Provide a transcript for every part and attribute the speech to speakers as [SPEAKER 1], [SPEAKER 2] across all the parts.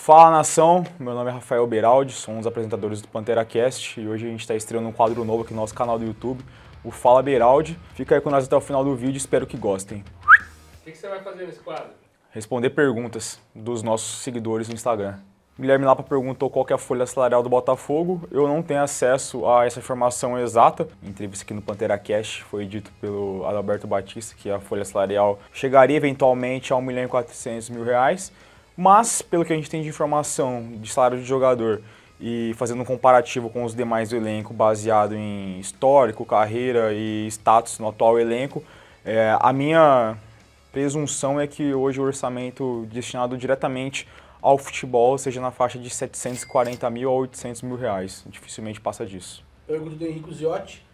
[SPEAKER 1] Fala nação, meu nome é Rafael Beraldi, sou um dos apresentadores do PanteraCast e hoje a gente está estreando um quadro novo aqui no nosso canal do YouTube, o Fala Beraldi. Fica aí com nós até o final do vídeo, espero que gostem.
[SPEAKER 2] O que você vai fazer nesse quadro?
[SPEAKER 1] Responder perguntas dos nossos seguidores no Instagram. Guilherme Lapa perguntou qual que é a folha salarial do Botafogo. Eu não tenho acesso a essa informação exata. Em entrevista aqui no PanteraCast foi dito pelo Adalberto Batista que a folha salarial chegaria eventualmente a R$1.400.000. Mas, pelo que a gente tem de informação de salário de jogador e fazendo um comparativo com os demais do elenco baseado em histórico, carreira e status no atual elenco, a minha presunção é que hoje o orçamento destinado diretamente ao futebol seja na faixa de R$740.000 a R$800.000. Dificilmente passa disso.
[SPEAKER 3] Pergunta do Henrique Ziotti.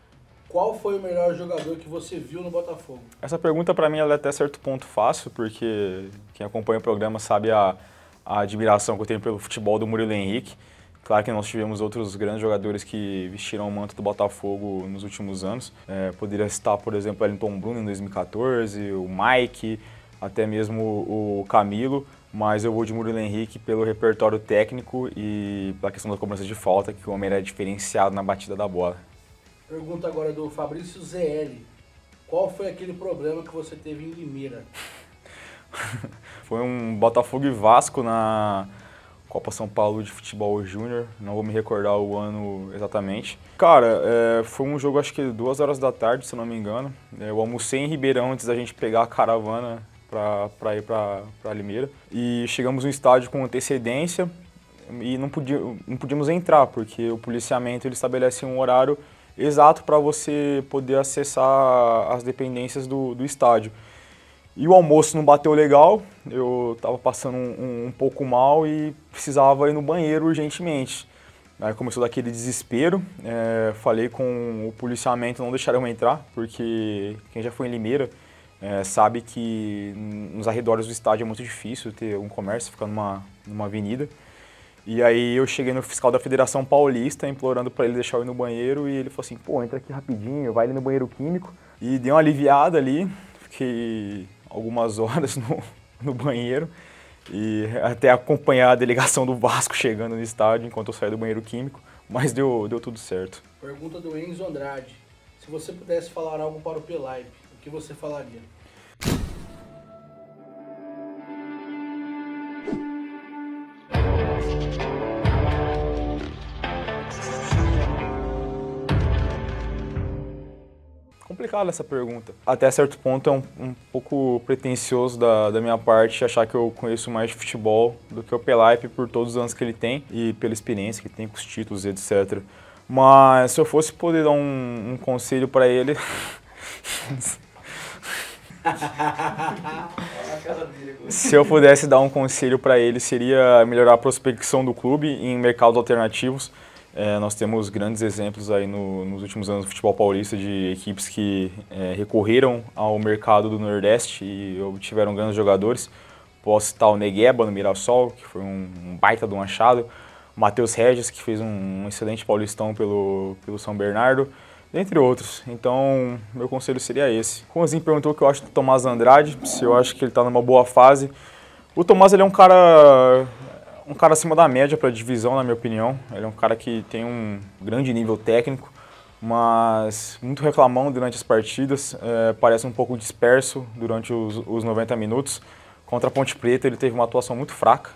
[SPEAKER 3] Qual foi o melhor jogador que você viu no Botafogo?
[SPEAKER 1] Essa pergunta para mim ela é até certo ponto fácil, porque quem acompanha o programa sabe a admiração que eu tenho pelo futebol do Murilo Henrique. Claro que nós tivemos outros grandes jogadores que vestiram o manto do Botafogo nos últimos anos. Poderia citar, por exemplo, o Wellington Bruno em 2014, o Mike, até mesmo o Camilo, mas eu vou de Murilo Henrique pelo repertório técnico e pela questão da cobrança de falta, que o homem era diferenciado na batida da bola.
[SPEAKER 3] Pergunta agora do Fabrício ZL. Qual foi aquele problema que você teve em Limeira?
[SPEAKER 1] Foi um Botafogo e Vasco na Copa São Paulo de Futebol Júnior, não vou me recordar o ano exatamente. Cara, foi um jogo acho que 2 horas da tarde, se eu não me engano. Eu almocei em Ribeirão antes da gente pegar a caravana para ir para Limeira. E chegamos no estádio com antecedência e não podíamos entrar, porque o policiamento ele estabelece um horário exato para você poder acessar as dependências do estádio. E o almoço não bateu legal, eu estava passando um pouco mal e precisava ir no banheiro urgentemente. Aí começou daquele desespero, falei com o policiamento, não deixaram eu entrar, porque quem já foi em Limeira sabe que nos arredores do estádio é muito difícil ter um comércio, ficar numa avenida. E aí eu cheguei no fiscal da Federação Paulista, implorando para ele deixar eu ir no banheiro, e ele falou assim, pô, entra aqui rapidinho, vai ali no banheiro químico. E deu uma aliviada ali, fiquei algumas horas no banheiro, e até acompanhar a delegação do Vasco chegando no estádio, enquanto eu saí do banheiro químico, mas deu tudo certo.
[SPEAKER 3] Pergunta do Enzo Andrade. Se você pudesse falar algo para o Pelipe, o que você falaria?
[SPEAKER 1] Complicada essa pergunta. Até certo ponto é um pouco pretensioso da minha parte achar que eu conheço mais de futebol do que o Pelipe por todos os anos que ele tem e pela experiência que tem com os títulos, etc. Mas se eu fosse poder dar um conselho para ele... Se eu pudesse dar um conselho para ele seria melhorar a prospecção do clube em mercados alternativos. Nós temos grandes exemplos aí nos últimos anos do futebol paulista de equipes que recorreram ao mercado do Nordeste e obtiveram grandes jogadores. Posso citar o Negueba no Mirassol, que foi um baita de um achado. O Matheus Regis, que fez um excelente paulistão pelo São Bernardo, entre outros. Então, meu conselho seria esse. O Conzinho perguntou o que eu acho do Tomás Andrade, se eu acho que ele está numa boa fase. O Tomás ele é um cara acima da média para a divisão, na minha opinião. Ele é um cara que tem um grande nível técnico, mas muito reclamão durante as partidas, parece um pouco disperso durante os 90 minutos. Contra a Ponte Preta ele teve uma atuação muito fraca.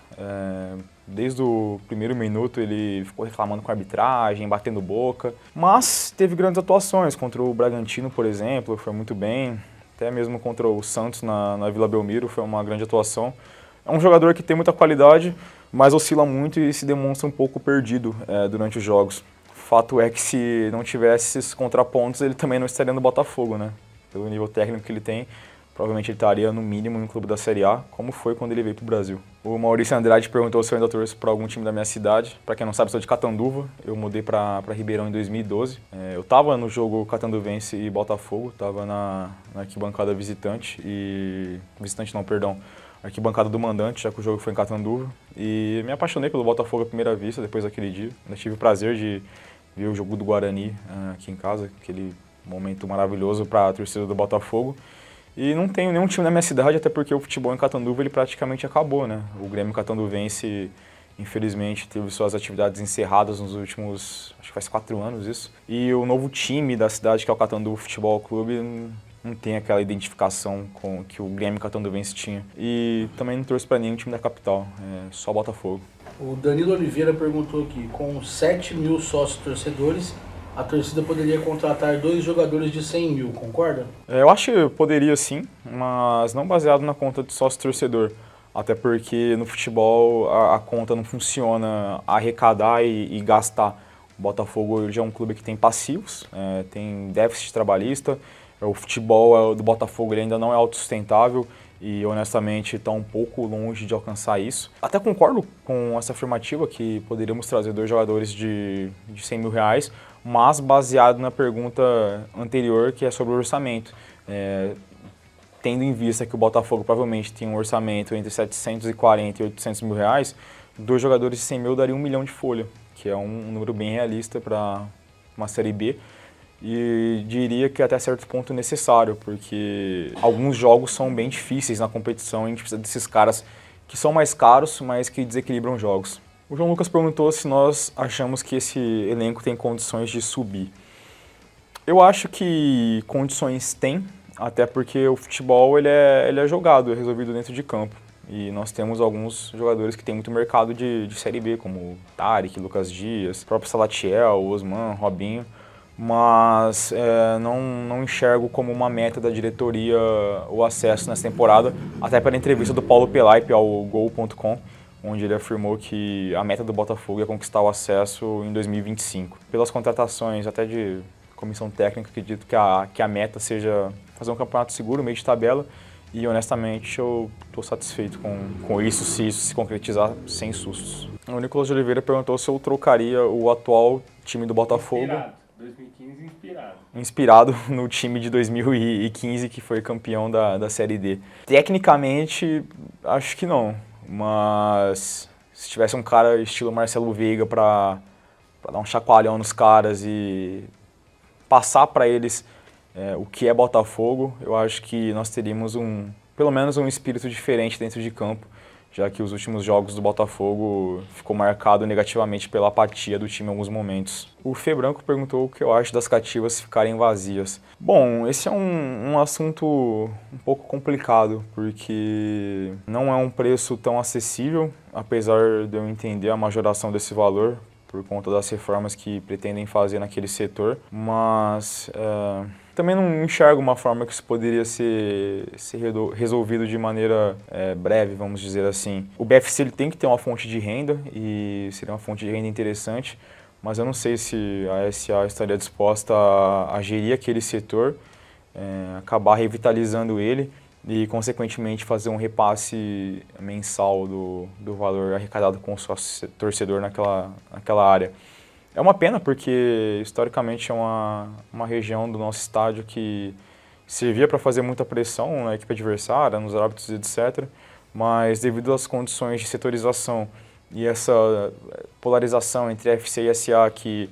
[SPEAKER 1] Desde o primeiro minuto ele ficou reclamando com a arbitragem, batendo boca, mas teve grandes atuações. Contra o Bragantino, por exemplo, foi muito bem. Até mesmo contra o Santos na Vila Belmiro foi uma grande atuação. É um jogador que tem muita qualidade, mas oscila muito e se demonstra um pouco perdido durante os jogos. Fato é que se não tivesse esses contrapontos, ele também não estaria no Botafogo, né? Pelo nível técnico que ele tem, provavelmente ele estaria no mínimo em um clube da Série A, como foi quando ele veio para o Brasil. O Maurício Andrade perguntou se eu ainda torço para algum time da minha cidade. Para quem não sabe, sou de Catanduva. Eu mudei para Ribeirão em 2012. Eu estava no jogo catanduvense e Botafogo, estava na arquibancada visitante arquibancada do mandante, já que o jogo foi em Catanduva. E me apaixonei pelo Botafogo à primeira vista, depois daquele dia. Ainda tive o prazer de ver o jogo do Guarani aqui em casa, aquele momento maravilhoso para a torcida do Botafogo. E não tenho nenhum time na minha cidade, até porque o futebol em Catanduva ele praticamente acabou, né? O Grêmio Catanduvense infelizmente teve suas atividades encerradas nos últimos, acho que faz 4 anos isso. E o novo time da cidade, que é o Catanduva Futebol Clube, não tem aquela identificação com que o Grêmio Catanduvense tinha. E também não trouxe para nenhum time da capital, só Botafogo.
[SPEAKER 3] O Danilo Oliveira perguntou aqui, com 7 mil sócios torcedores, a torcida poderia contratar 2 jogadores de 100 mil, concorda?
[SPEAKER 1] Eu acho que poderia sim, mas não baseado na conta de sócio torcedor. Até porque no futebol a conta não funciona arrecadar e gastar. O Botafogo já é um clube que tem passivos, tem déficit trabalhista. O futebol do Botafogo ele ainda não é autossustentável e honestamente está um pouco longe de alcançar isso. Até concordo com essa afirmativa que poderíamos trazer 2 jogadores de 100 mil reais, mas baseado na pergunta anterior, que é sobre o orçamento. Tendo em vista que o Botafogo provavelmente tem um orçamento entre 740 e 800 mil reais, 2 jogadores de 100 mil daria 1 milhão de folha, que é um número bem realista para uma Série B. E diria que até certo ponto necessário, porque alguns jogos são bem difíceis na competição, a gente precisa desses caras que são mais caros, mas que desequilibram jogos. O João Lucas perguntou se nós achamos que esse elenco tem condições de subir. Eu acho que condições tem, até porque o futebol ele é jogado, é resolvido dentro de campo. E nós temos alguns jogadores que têm muito mercado de Série B, como o Tarek, Lucas Dias, o próprio Salatiel, Osman, Robinho. Mas não enxergo como uma meta da diretoria o acesso nessa temporada, até pela entrevista do Paulo Pelaipe ao Gol.com, onde ele afirmou que a meta do Botafogo é conquistar o acesso em 2025. Pelas contratações, até de comissão técnica, acredito que a meta seja fazer um campeonato seguro, meio de tabela, e honestamente eu estou satisfeito com isso, se isso se concretizar sem sustos. O Nicolas de Oliveira perguntou se eu trocaria o atual time do Botafogo.
[SPEAKER 2] Inspirado. 2015 inspirado.
[SPEAKER 1] Inspirado no time de 2015, que foi campeão da Série D. Tecnicamente, acho que não, mas se tivesse um cara estilo Marcelo Veiga para dar um chacoalhão nos caras e passar para eles o que é Botafogo, eu acho que nós teríamos pelo menos um espírito diferente dentro de campo, já que os últimos jogos do Botafogo ficou marcado negativamente pela apatia do time em alguns momentos. O Fê Branco perguntou o que eu acho das cativas ficarem vazias. Bom, esse é um assunto um pouco complicado, porque não é um preço tão acessível, apesar de eu entender a majoração desse valor, por conta das reformas que pretendem fazer naquele setor, mas também não enxergo uma forma que isso poderia ser resolvido de maneira breve, vamos dizer assim. O BFC ele tem que ter uma fonte de renda e seria uma fonte de renda interessante, mas eu não sei se a SA estaria disposta a gerir aquele setor, acabar revitalizando ele e, consequentemente, fazer um repasse mensal do valor arrecadado com o sócio torcedor naquela área. É uma pena porque, historicamente, é uma região do nosso estádio que servia para fazer muita pressão na equipe adversária, nos árbitros, etc. Mas, devido às condições de setorização e essa polarização entre FC e SA, que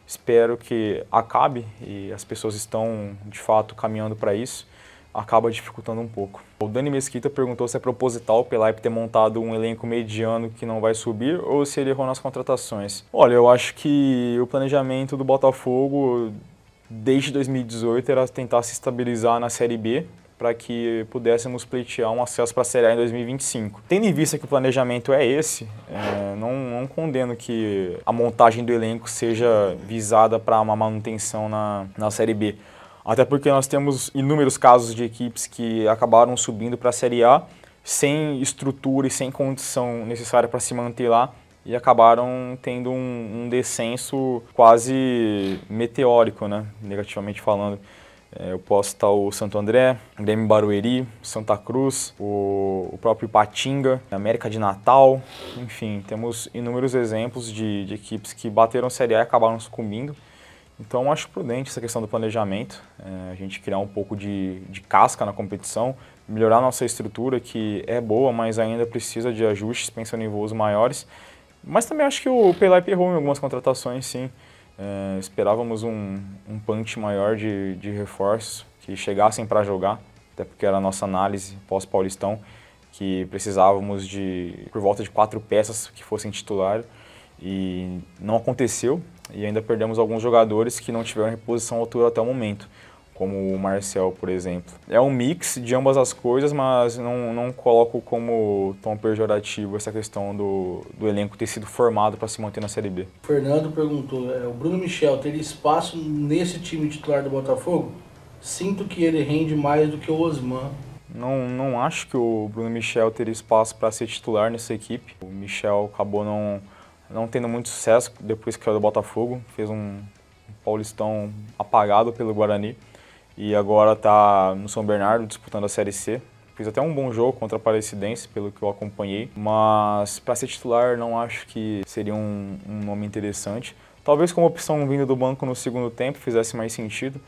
[SPEAKER 1] espero que acabe, e as pessoas estão, de fato, caminhando para isso, acaba dificultando um pouco. O Dani Mesquita perguntou se é proposital o Pelaipe ter montado um elenco mediano que não vai subir ou se ele errou nas contratações. Olha, eu acho que o planejamento do Botafogo desde 2018 era tentar se estabilizar na Série B para que pudéssemos pleitear um acesso para a Série A em 2025. Tendo em vista que o planejamento é esse, não condeno que a montagem do elenco seja visada para uma manutenção na Série B. Até porque nós temos inúmeros casos de equipes que acabaram subindo para a Série A sem estrutura e sem condição necessária para se manter lá e acabaram tendo um descenso quase meteórico, né? Negativamente falando. Eu posso citar o Santo André, Grêmio Barueri, Santa Cruz, o próprio Ipatinga, América de Natal, enfim, temos inúmeros exemplos de equipes que bateram Série A e acabaram sucumbindo. Então, acho prudente essa questão do planejamento, a gente criar um pouco de casca na competição, melhorar nossa estrutura, que é boa, mas ainda precisa de ajustes, pensando em voos maiores. Mas também acho que o Pelaipe errou em algumas contratações, sim. Esperávamos um punch maior de reforços, que chegassem para jogar, até porque era a nossa análise pós-Paulistão, que precisávamos por volta de 4 peças que fossem titular, e não aconteceu, e ainda perdemos alguns jogadores que não tiveram reposição à altura até o momento, como o Marcel, por exemplo. É um mix de ambas as coisas, mas não coloco como tom pejorativo essa questão do elenco ter sido formado para se manter na Série B.
[SPEAKER 3] O Fernando perguntou, o Bruno Michel teria espaço nesse time titular do Botafogo? Sinto que ele rende mais do que o Osman.
[SPEAKER 1] Não acho que o Bruno Michel teria espaço para ser titular nessa equipe. O Michel acabou não tendo muito sucesso depois que saiu do Botafogo, fez um Paulistão apagado pelo Guarani e agora está no São Bernardo disputando a Série C. Fiz até um bom jogo contra a Aparecidense, pelo que eu acompanhei, mas para ser titular não acho que seria um nome interessante. Talvez como opção vindo do banco no segundo tempo fizesse mais sentido,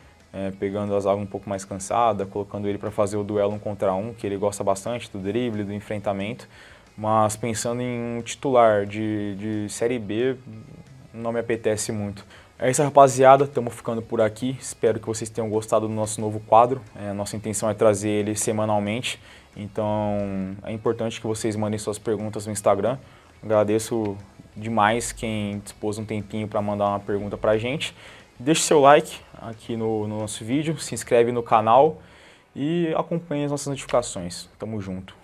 [SPEAKER 1] pegando a zaga um pouco mais cansada, colocando ele para fazer o duelo 1 contra 1, que ele gosta bastante do drible, do enfrentamento. Mas pensando em um titular de Série B, não me apetece muito. É isso, rapaziada, estamos ficando por aqui. Espero que vocês tenham gostado do nosso novo quadro. Nossa intenção é trazer ele semanalmente, então é importante que vocês mandem suas perguntas no Instagram. Agradeço demais quem dispôs um tempinho para mandar uma pergunta para a gente. Deixe seu like aqui no nosso vídeo, se inscreve no canal e acompanhe as nossas notificações. Tamo junto.